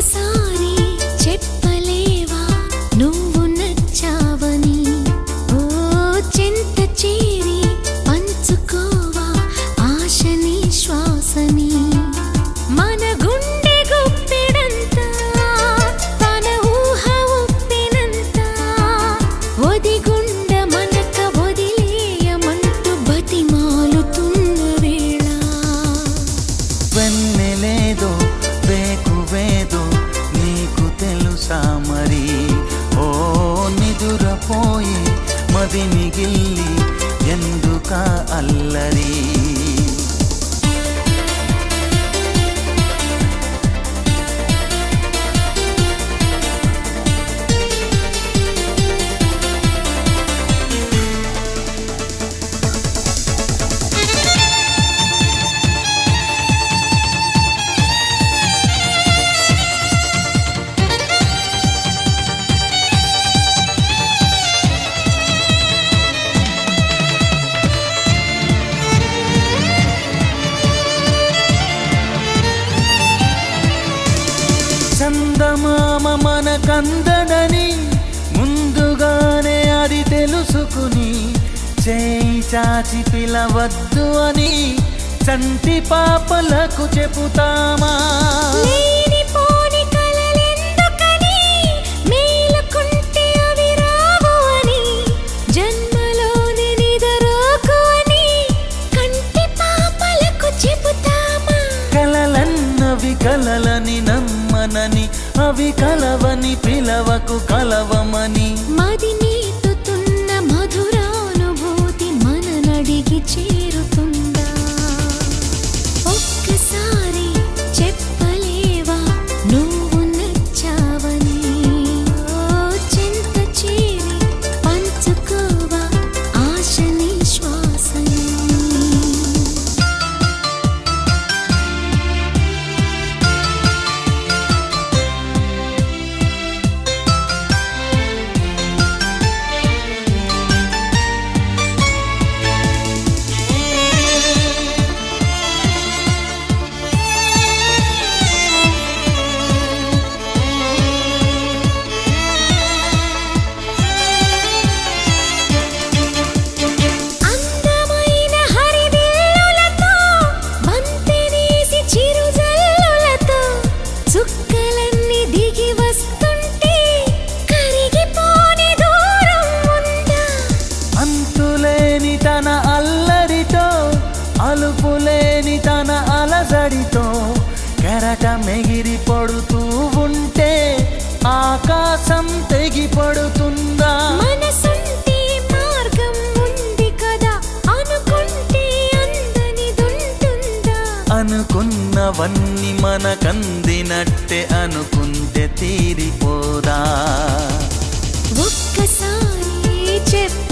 ఒక్కసారి చెప్పలేవా నువ్వు నచ్చావని ఓ చెంత చేరి పంచుకోవా ఆశని శ్వాసని మన గుండె గుప్పెడంతా తన ఊహ ఉప్పినంత ఒదిగుండ మనక వదిలేయమంటూ బతిమాలుతున్న వేళ వెన్నెలేదో వేకువేదో నీకు తెలుసా మరి ఓ నిదురపోయి మది మిగిల్లి ఎందుక అల్లరి చందమామ మనకందడని ముందుగానే అది తెలుసుకుని చేయి చాచి పిలవద్దు అని చంటి పాపలకు చెబుతామా లేనిపోని కలలెందుకని మేలుకుంటే అవి రావు అని జన్మలోని నిదరోకు అని కంటి పాపలకు చెబుతామా కలలన్నవి కలలని నమ్మనని అవి కలవని పిలవకు కలవమని మది నీతుతున్న మధురానుభూతి మననడిగి చేరుతుందా ఒక్కసారి చెప్పలేవా నువ్వు నచ్చావని ఓ చెంత చేరి పంచుకోవా ఆశని శ్వాసని అందమైన హరివిల్లులతో బంతెనేసి చిరుజల్లులతో చుక్కలన్నీ దిగి వస్తుంటే కరిగిపోని దూరం ఉందా అంతులేని తన అల్లరితో అలుపులేని తన అలజడితో కెరట మెగిరి పడుతూ ఉంటే ఆకాశం తెగి పడుతుందా మనసుంటే మార్గం ఉంది కదా అనుకుంటే అందనిదుంటుందా అనుకున్నవన్నీ మనకందినట్టే అనుకుంటే తీరిపోదా ఒక్కసారి చెప్ప